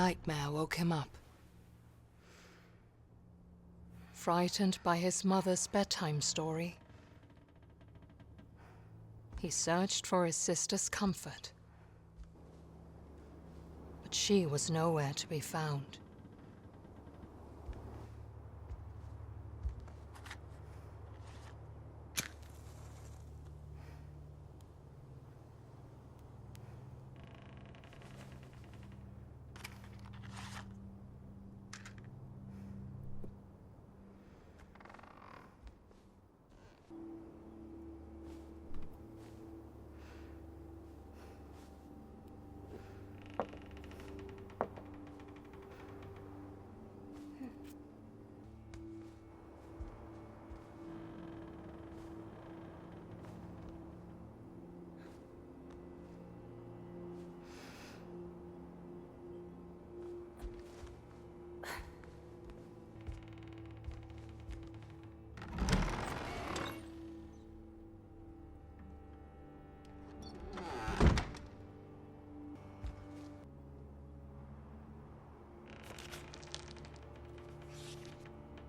nightmare woke him up. Frightened by his mother's bedtime story, he searched for his sister's comfort. But she was nowhere to be found.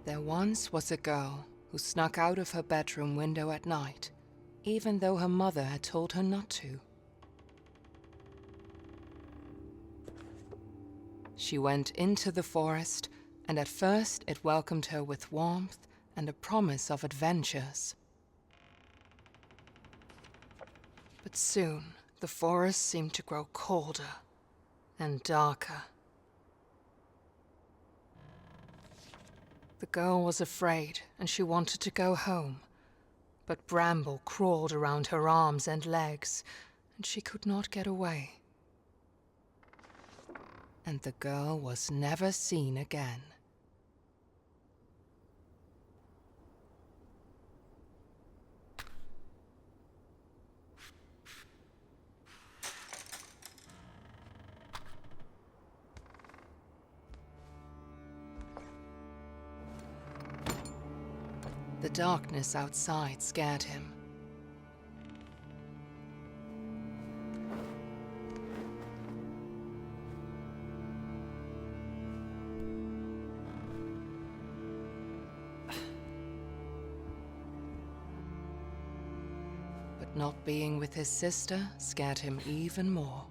There once was a girl who snuck out of her bedroom window at night, even though her mother had told her not to. She went into the forest, and at first it welcomed her with warmth and a promise of adventures. But soon, the forest seemed to grow colder and darker. The girl was afraid, and she wanted to go home. But bramble crawled around her arms and legs, and she could not get away. And the girl was never seen again. The darkness outside scared him. But not being with his sister scared him even more.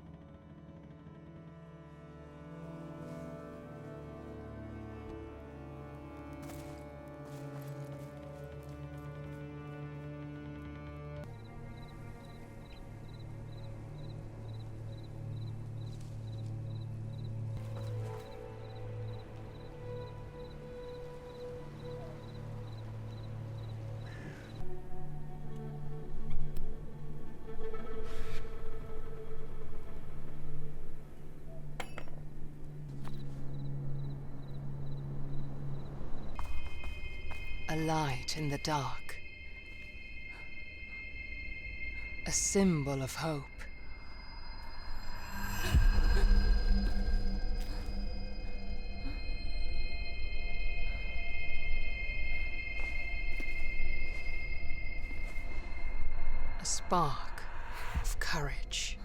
A light in the dark. A symbol of hope. A spark of courage.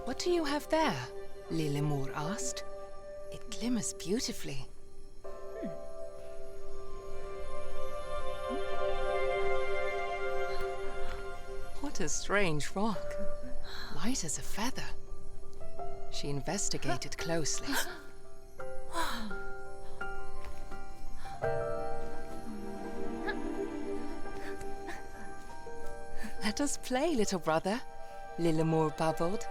What do you have there? Lillemor asked. It glimmers beautifully. What a strange rock. Light as a feather. She investigated closely. Let us play, little brother, Lillemor babbled.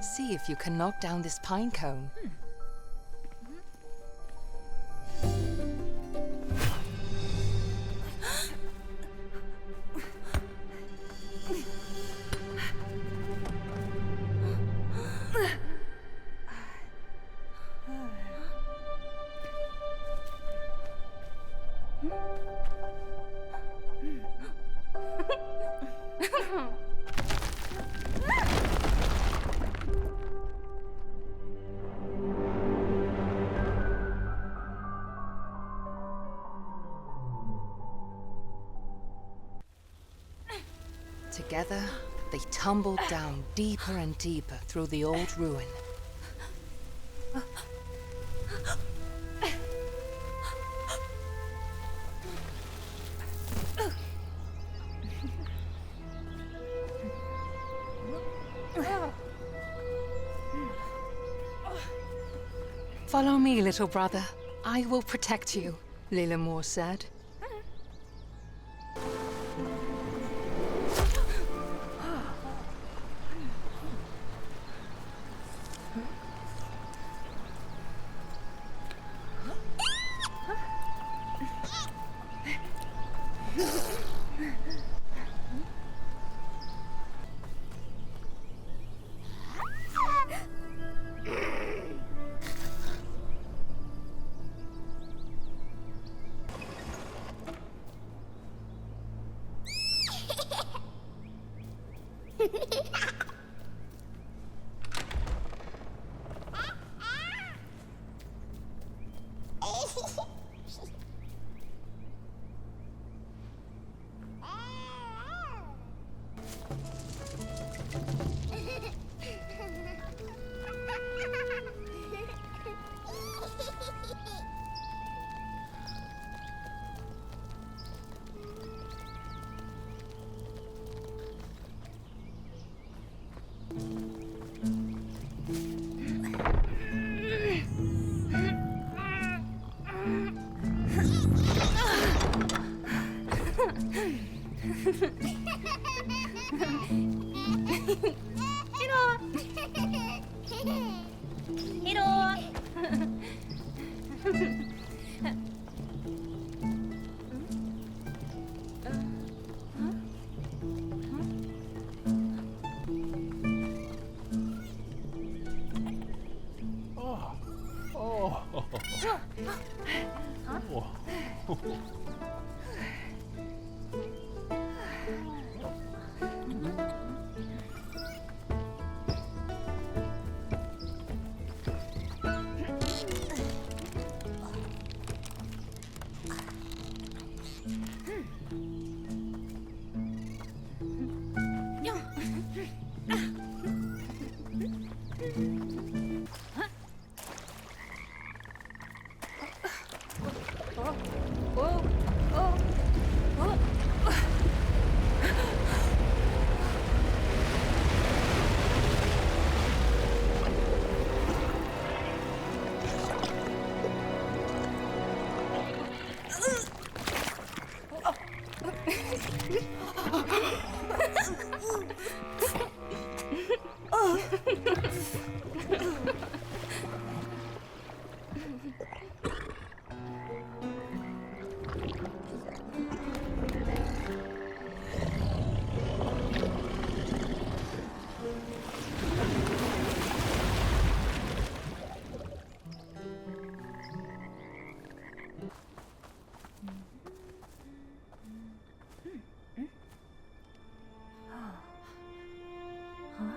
See if you can knock down this pine cone. together, they tumbled down deeper and deeper through the old ruin. Follow me, little brother. I will protect you, Lilimor said.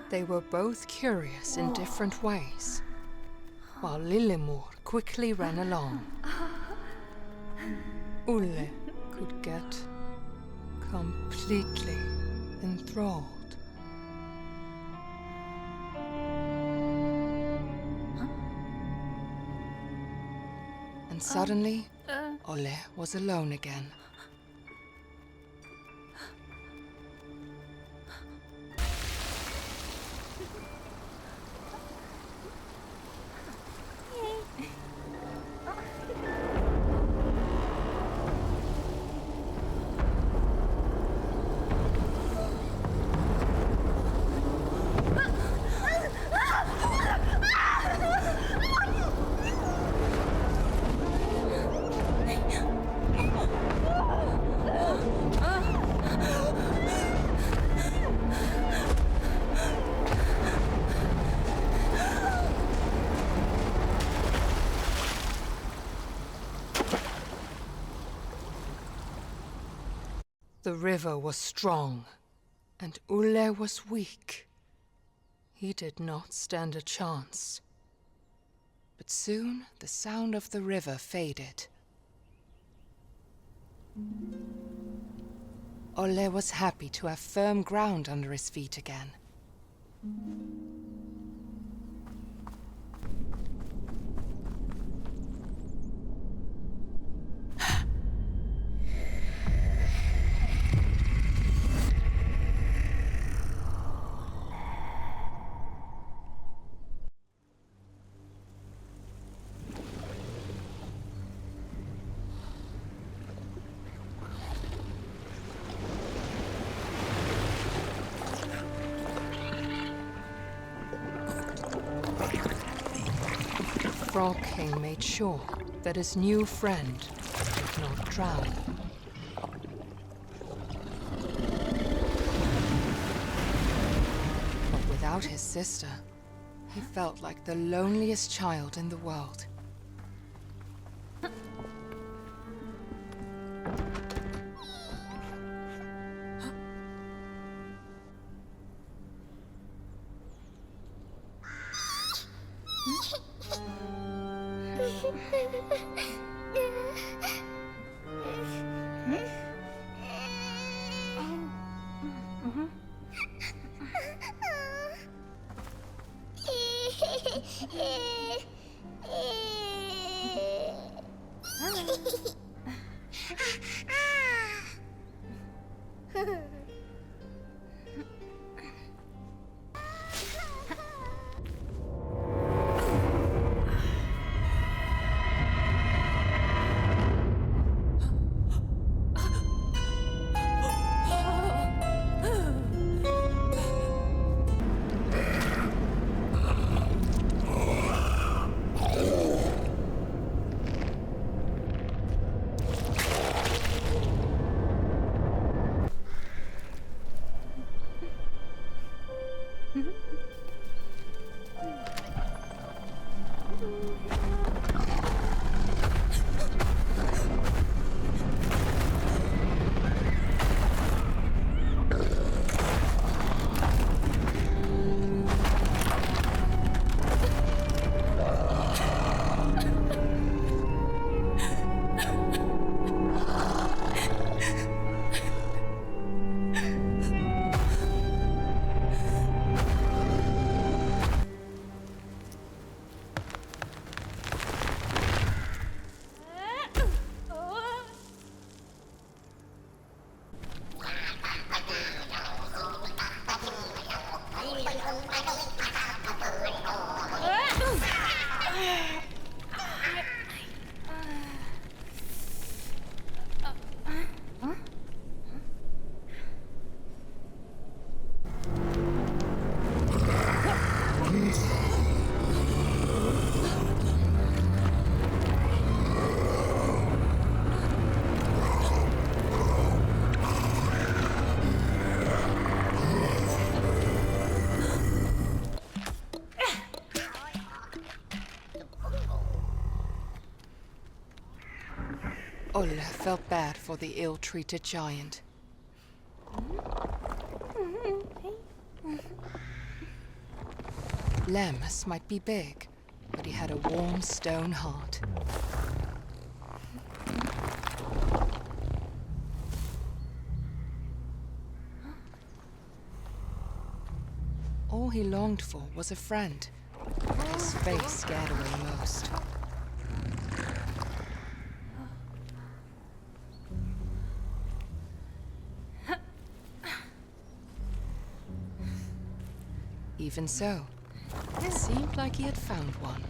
They were both curious in different ways, while Lilimor quickly ran along. Ulle could get completely enthralled. And suddenly, Ole was alone again. The river was strong, and Ulle was weak. He did not stand a chance. But soon the sound of the river faded. Olle was happy to have firm ground under his feet again. Frog King made sure that his new friend did not drown. But without his sister, he felt like the loneliest child in the world. Olle felt bad for the ill-treated giant. Lemmus might be big, but he had a warm stone heart. All he longed for was a friend. His face scared away most. Even so, it seemed like he had found one.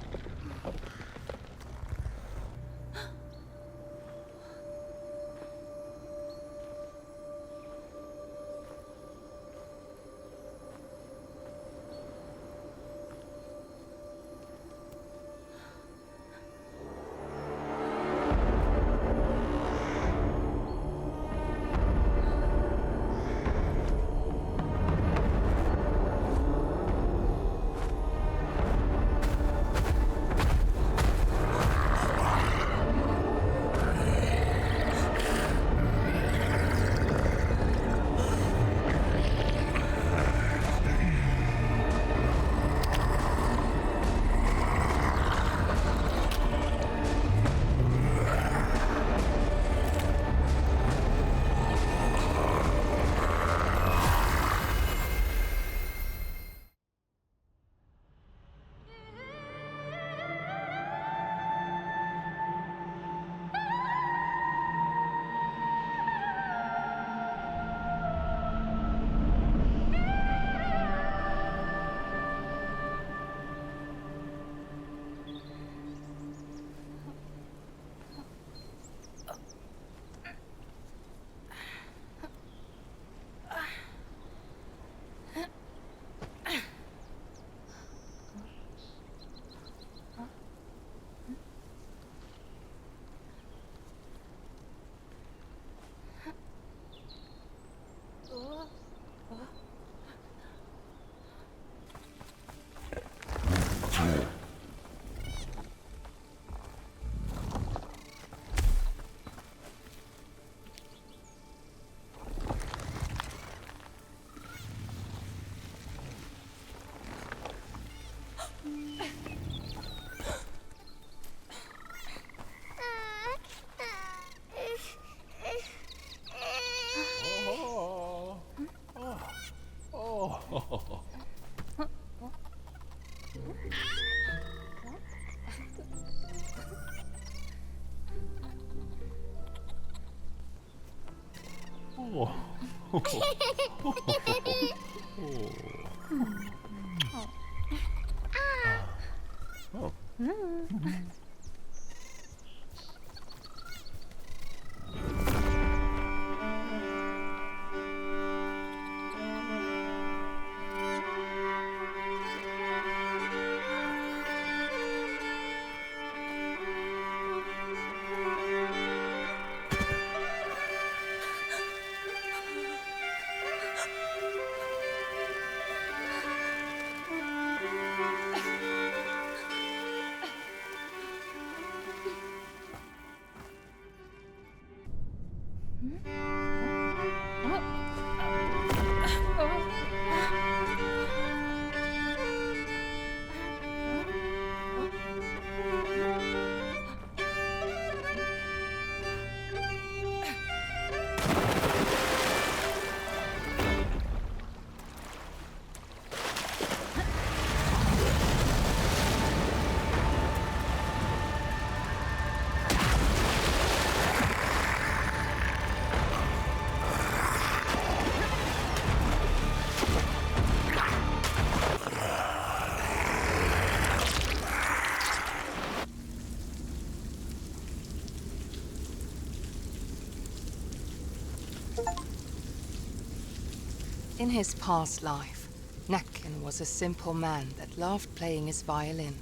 In his past life, Nekken was a simple man that loved playing his violin,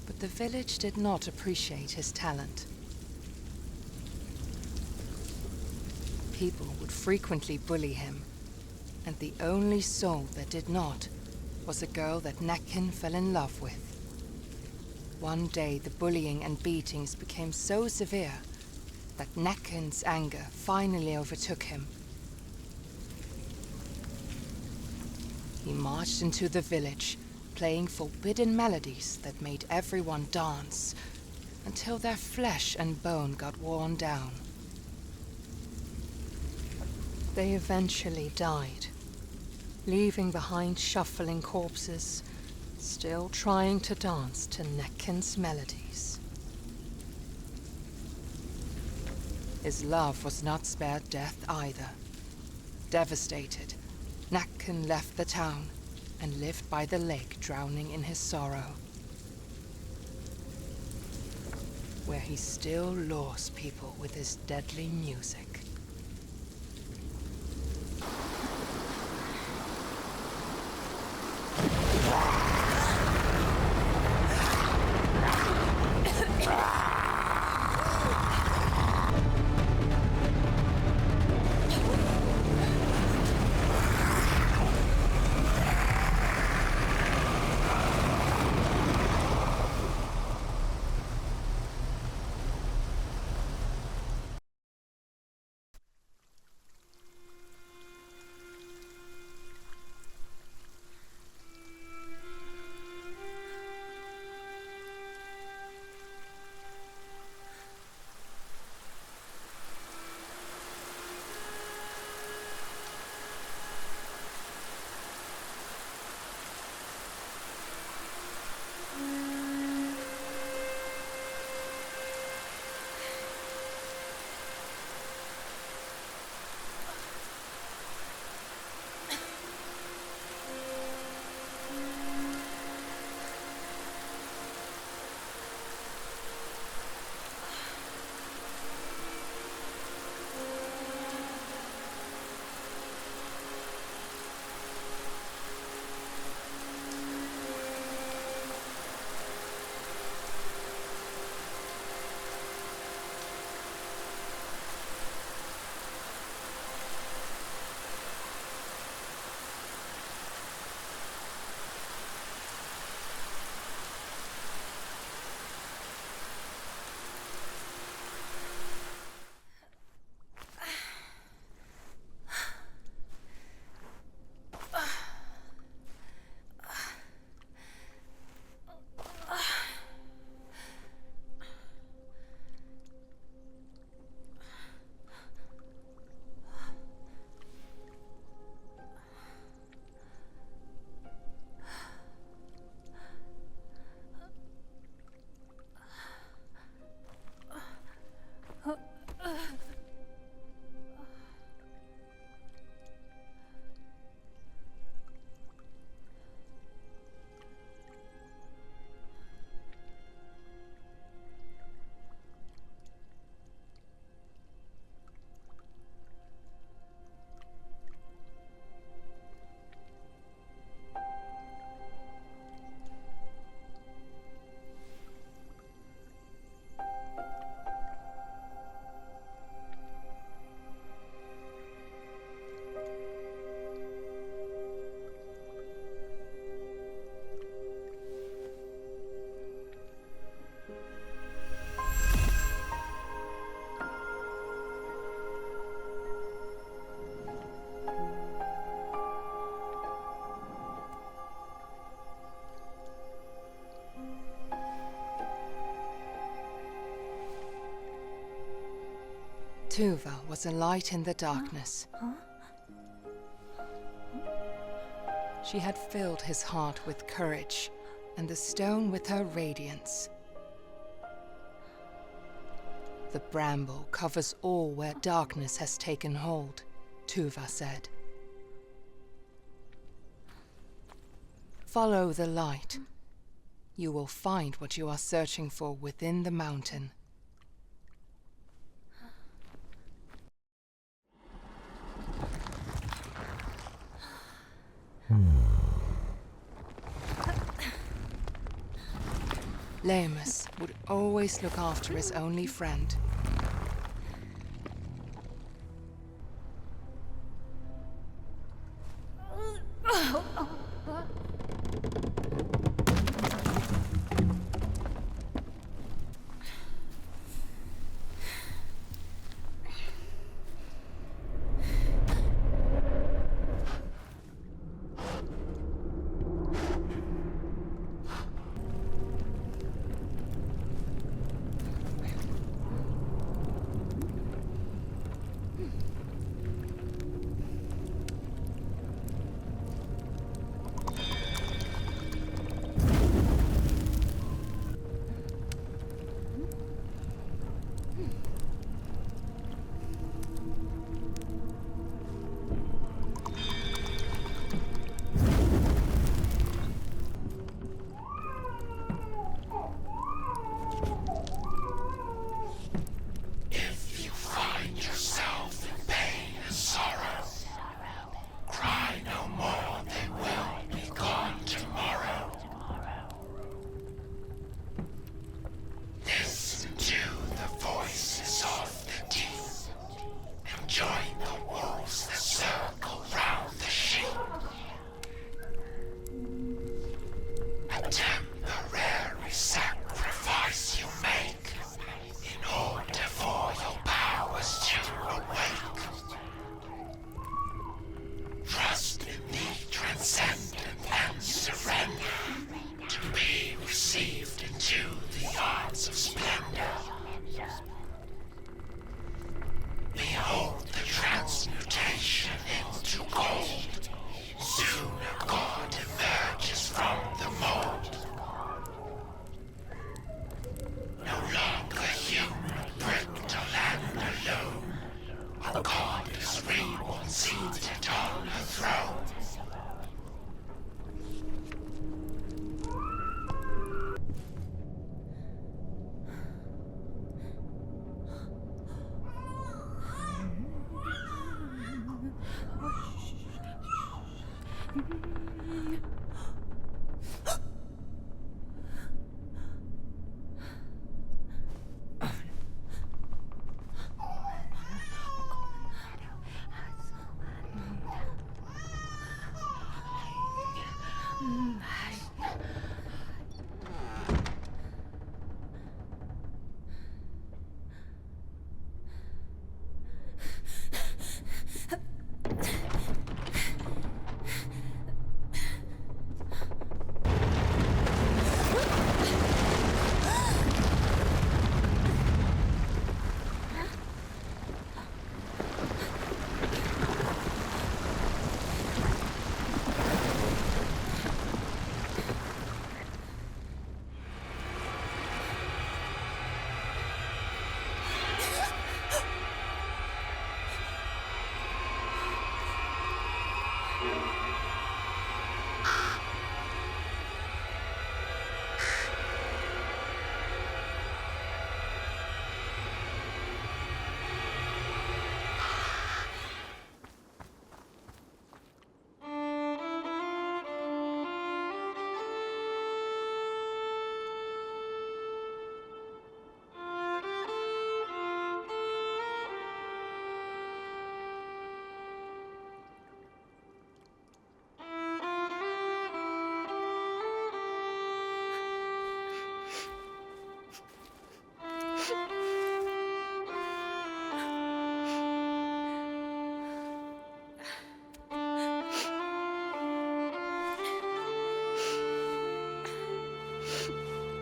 but the village did not appreciate his talent. People would frequently bully him, and the only soul that did not was a girl that Nekken fell in love with. One day, the bullying and beatings became so severe that Nekken's anger finally overtook him. He marched into the village, playing forbidden melodies that made everyone dance, until their flesh and bone got worn down. They eventually died, leaving behind shuffling corpses, still trying to dance to Nekken's melodies. His love was not spared death either. Devastated, Nekken left the town and lived by the lake, drowning in his sorrow, where he still lures people with his deadly music. Tuva was a light in the darkness. She had filled his heart with courage, and the stone with her radiance. The bramble covers all where darkness has taken hold, Tuva said. Follow the light. You will find what you are searching for within the mountain. Lemus would always look after his only friend.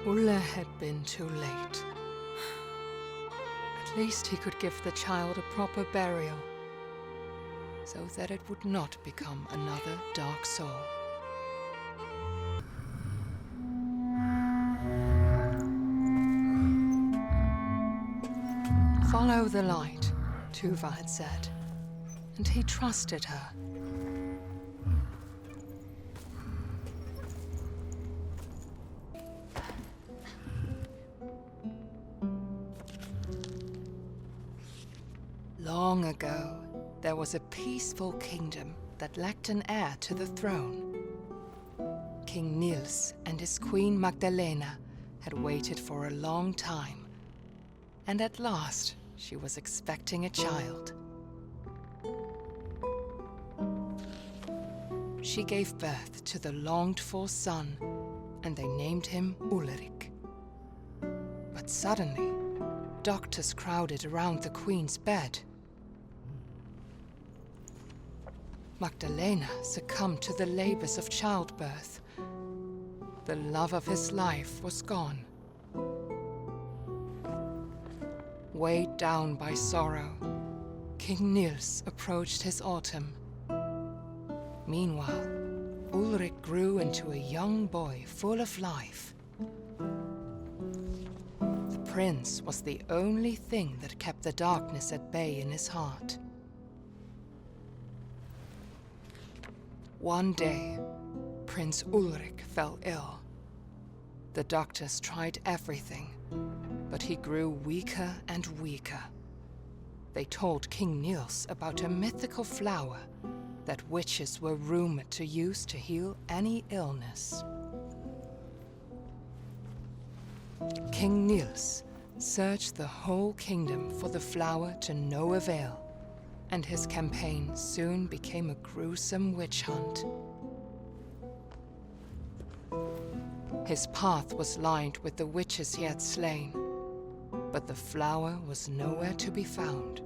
Ulla had been too late. At At least he could give the child a proper burial, so that it would not become another dark soul. Follow the light, Tuva had said, and he trusted her. Long ago, there was a peaceful kingdom that lacked an heir to the throne. King Niels and his queen Magdalena had waited for a long time, and at last she was expecting a child. She gave birth to the longed-for son, and they named him Ulrich. But suddenly, doctors crowded around the queen's bed. Magdalena succumbed to the labors of childbirth. The love of his life was gone. Weighed down by sorrow, King Niels approached his autumn. Meanwhile, Ulrich grew into a young boy full of life. The prince was the only thing that kept the darkness at bay in his heart. One day, Prince Ulrich fell ill. The doctors tried everything, but he grew weaker and weaker. They told King Niels about a mythical flower that witches were rumored to use to heal any illness. King Niels searched the whole kingdom for the flower to no avail, and his campaign soon became a gruesome witch hunt. His path was lined with the witches he had slain, but the flower was nowhere to be found.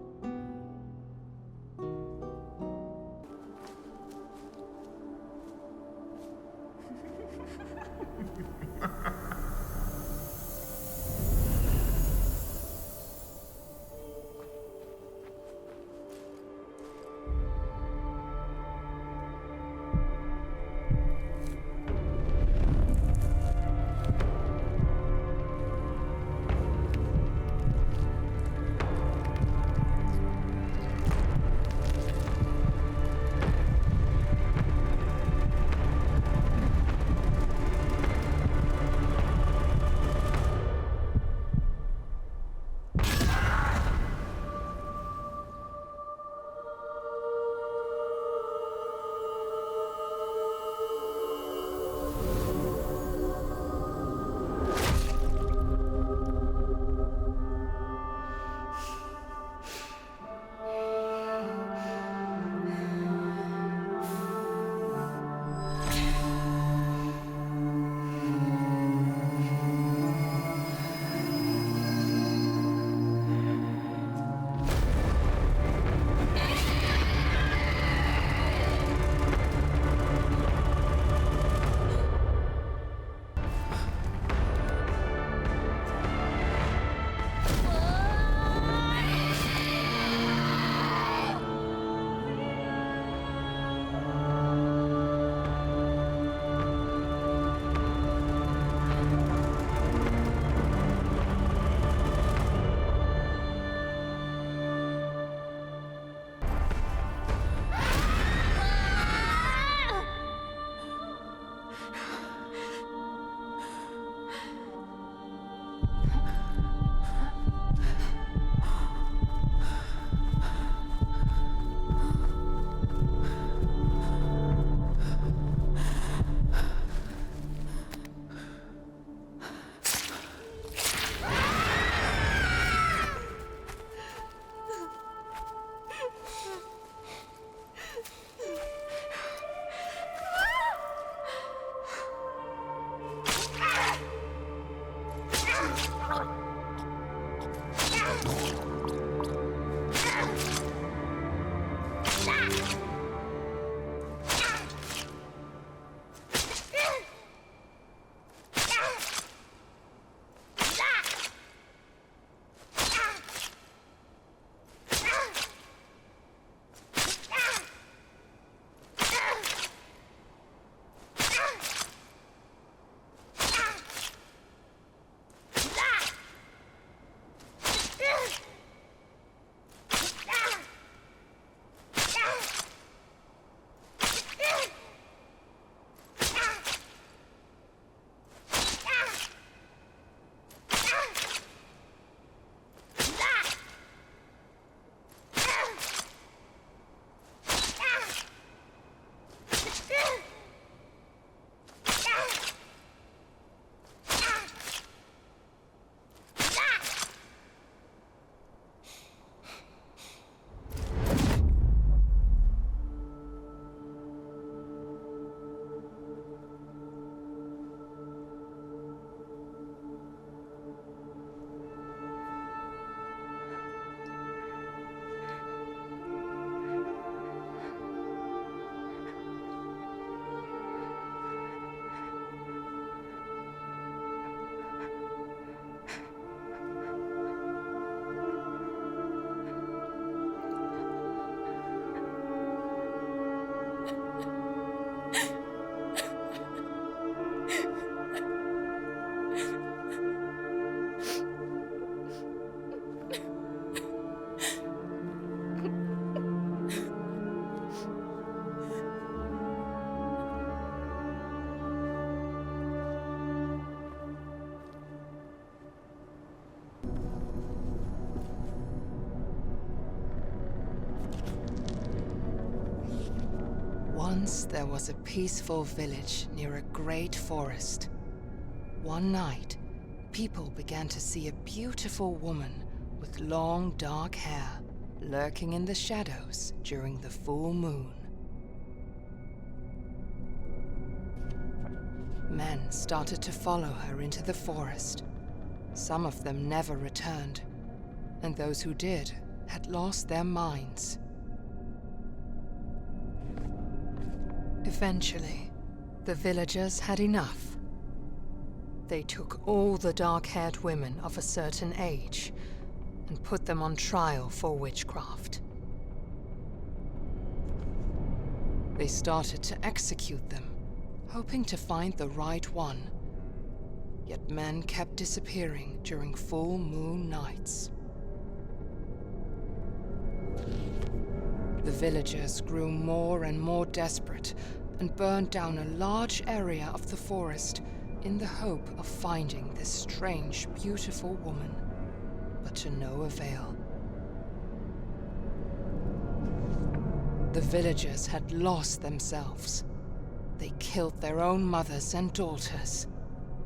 Once there was a peaceful village near a great forest. One night, people began to see a beautiful woman with long, dark hair lurking in the shadows during the full moon. Men started to follow her into the forest. Some of them never returned, and those who did had lost their minds. Eventually, the villagers had enough. They took all the dark-haired women of a certain age and put them on trial for witchcraft. They started to execute them, hoping to find the right one. Yet men kept disappearing during full moon nights. The villagers grew more and more desperate and burned down a large area of the forest in the hope of finding this strange, beautiful woman, but to no avail. The villagers had lost themselves. They killed their own mothers and daughters.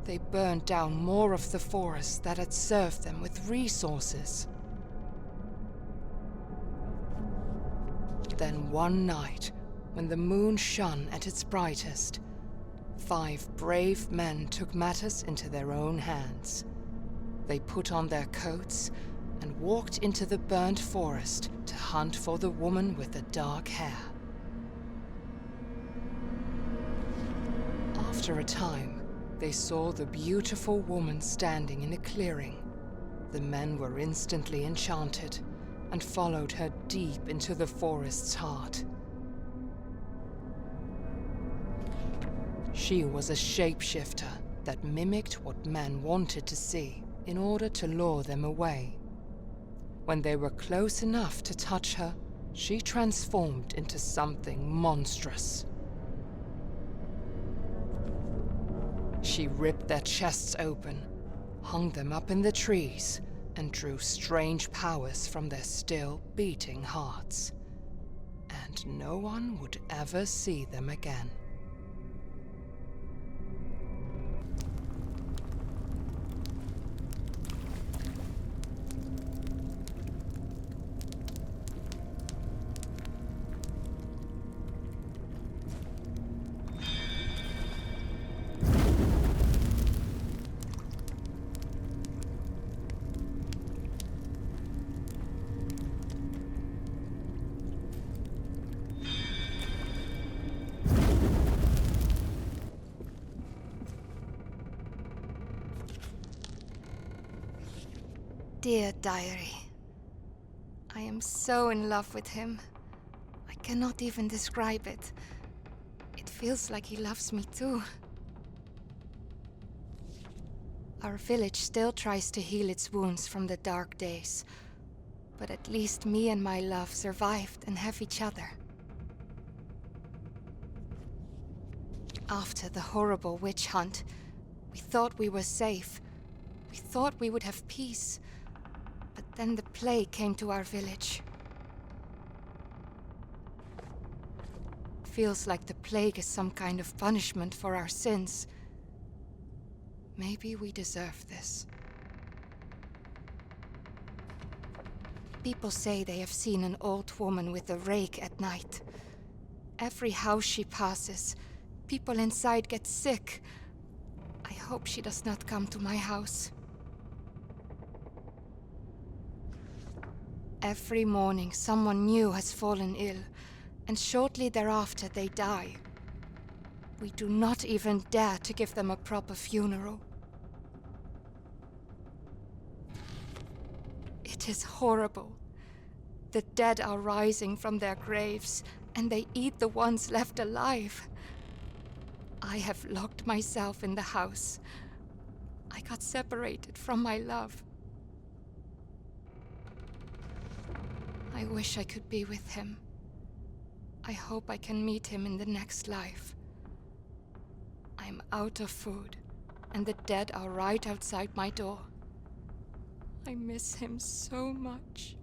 They burned down more of the forest that had served them with resources. Then one night, when the moon shone at its brightest, 5 brave men took matters into their own hands. They put on their coats and walked into the burnt forest to hunt for the woman with the dark hair. After a time, they saw the beautiful woman standing in a clearing. The men were instantly enchanted and followed her deep into the forest's heart. She was a shapeshifter that mimicked what men wanted to see in order to lure them away. When they were close enough to touch her, she transformed into something monstrous. She ripped their chests open, hung them up in the trees, and drew strange powers from their still beating hearts. And no one would ever see them again. Dear diary, I am so in love with him. I cannot even describe it. It feels like he loves me too. Our village still tries to heal its wounds from the dark days, but at least me and my love survived and have each other. After the horrible witch hunt, we thought we were safe. We thought we would have peace. But then the plague came to our village. Feels like the plague is some kind of punishment for our sins. Maybe we deserve this. People say they have seen an old woman with a rake at night. Every house she passes, people inside get sick. I hope she does not come to my house. Every morning, someone new has fallen ill, and shortly thereafter they die. We do not even dare to give them a proper funeral. It is horrible. The dead are rising from their graves, and they eat the ones left alive. I have locked myself in the house. I got separated from my love. I wish I could be with him. I hope I can meet him in the next life. I'm out of food, and the dead are right outside my door. I miss him so much.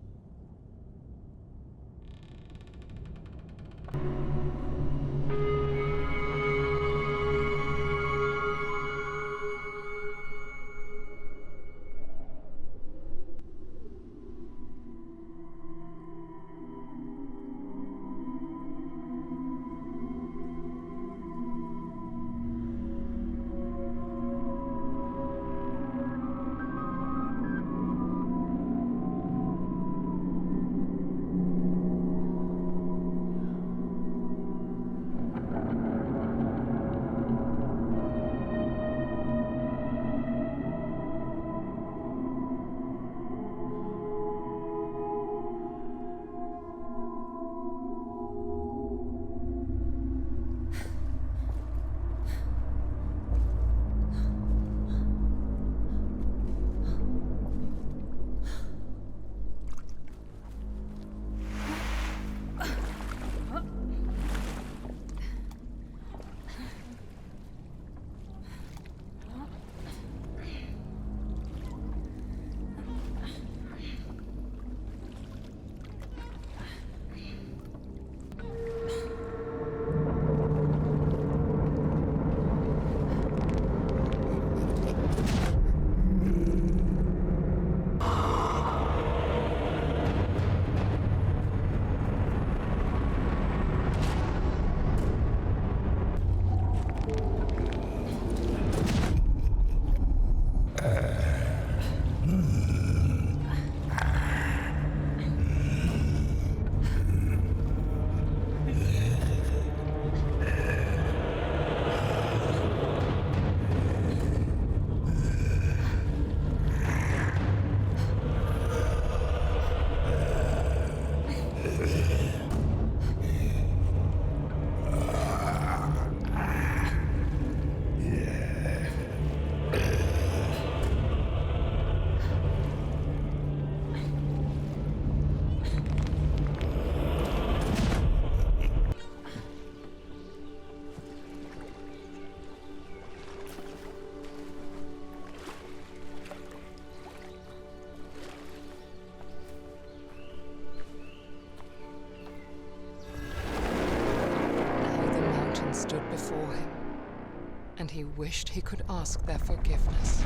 and he wished he could ask their forgiveness.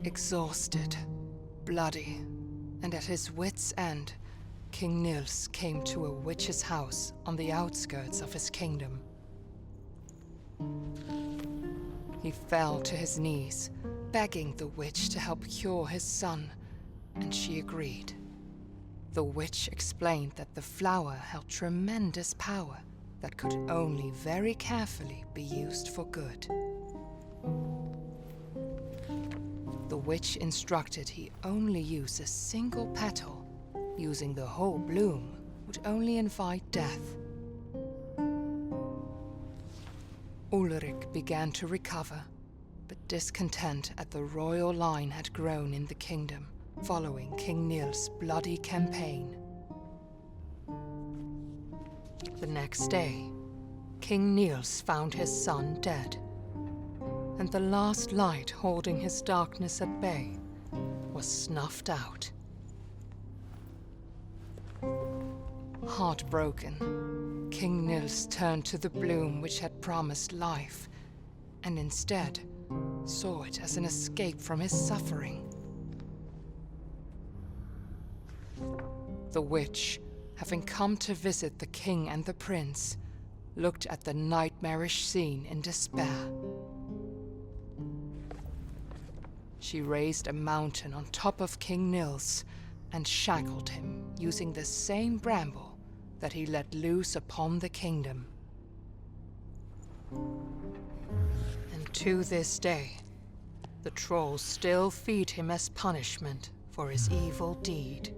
Exhausted, bloody, and at his wits' end, King Nils came to a witch's house on the outskirts of his kingdom. He fell to his knees, begging the witch to help cure his son, and she agreed. The witch explained that the flower held tremendous power that could only very carefully be used for good. The witch instructed he only use a single petal. Using the whole bloom would only invite death. Ulrich began to recover, but discontent at the royal line had grown in the kingdom following King Nils' bloody campaign. The next day, King Nils found his son dead, and the last light holding his darkness at bay was snuffed out. Heartbroken, King Nils turned to the bloom which had promised life, and instead saw it as an escape from his suffering. The witch, having come to visit the king and the prince, looked at the nightmarish scene in despair. She raised a mountain on top of King Nils and shackled him using the same bramble that he let loose upon the kingdom. And to this day, the trolls still feed him as punishment for his evil deed.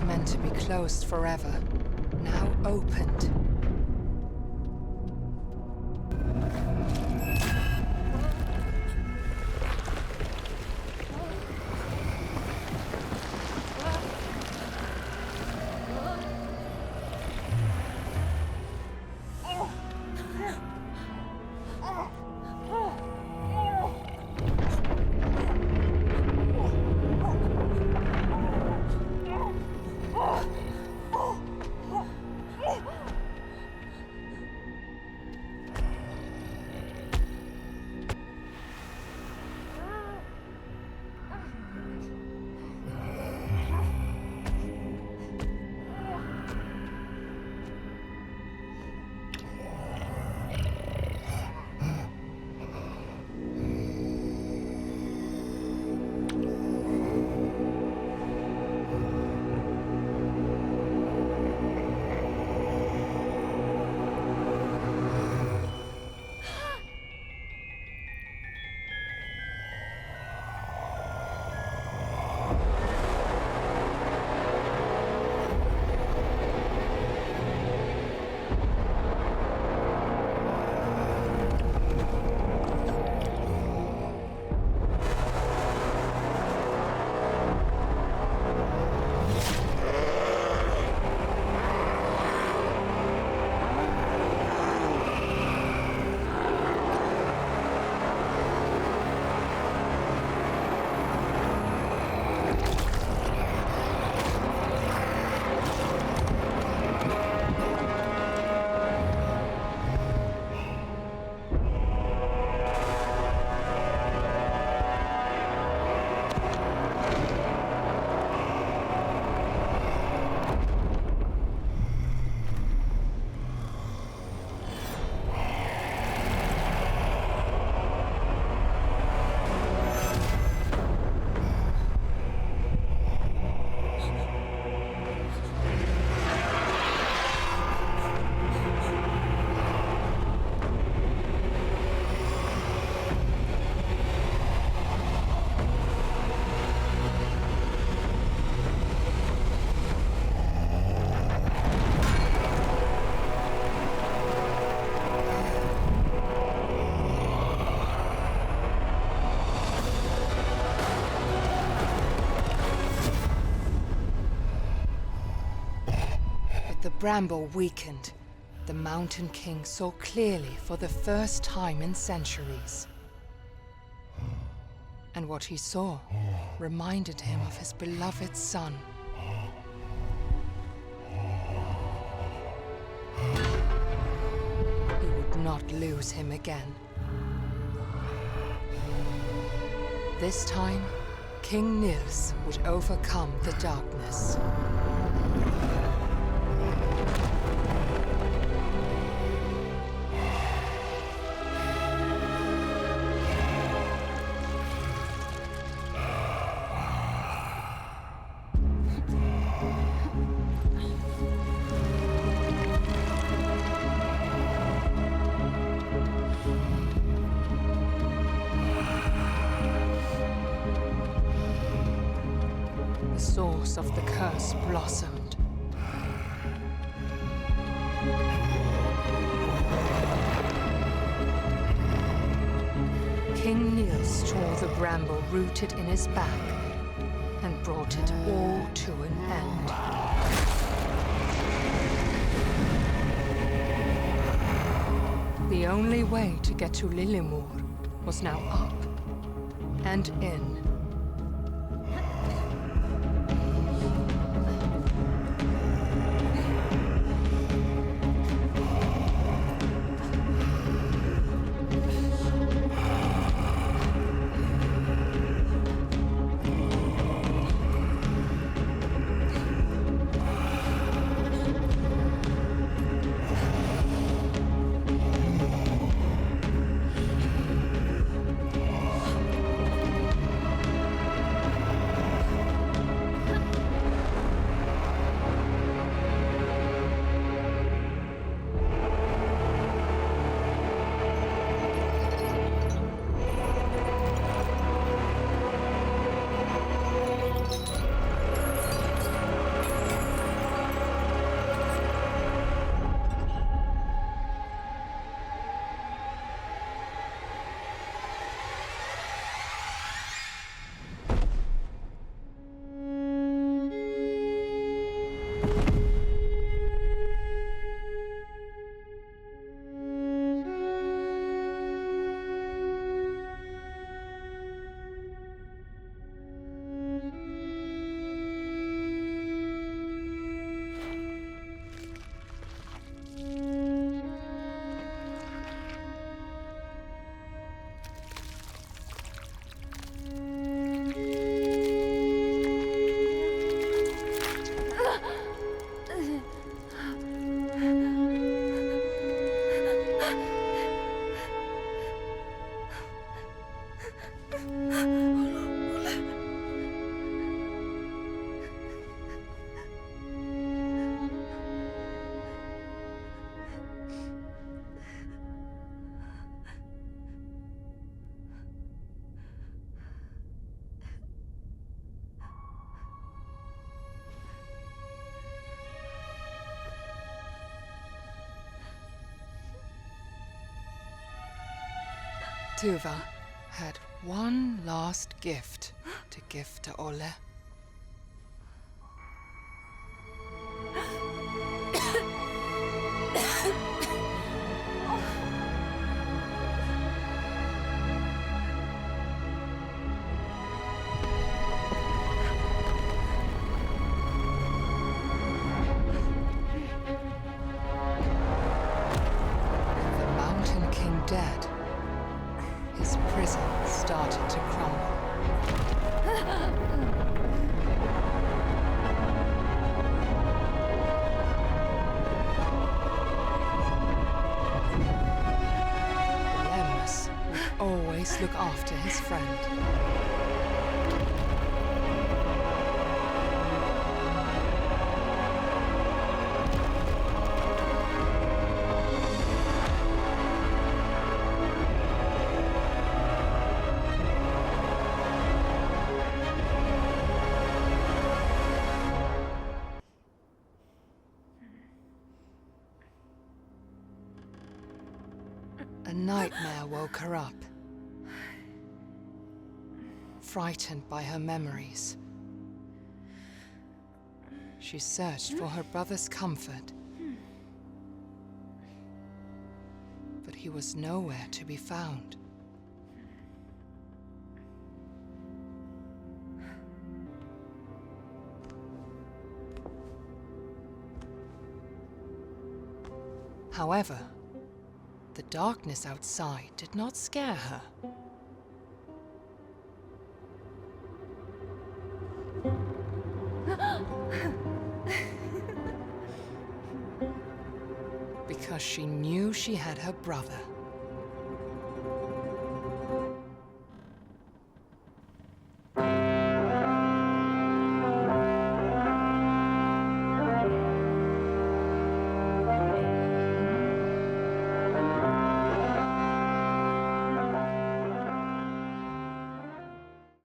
Meant to be closed forever, now opened. But the bramble weakened. The Mountain King saw clearly for the first time in centuries. And what he saw reminded him of his beloved son. He would not lose him again. This time, King Nils would overcome the darkness. The source of the curse blossomed. King Niels tore the bramble rooted in his back and brought it all to an end. The only way to get to Lillemor was now up and in. Tuva had one last gift to give to Olle. The Mountain King dead, his prison started to crumble. Lemmus would always look after his friend. A nightmare woke her up. Frightened by her memories. she searched for her brother's comfort. But he was nowhere to be found. However, the darkness outside did not scare her. Because she knew she had her brother.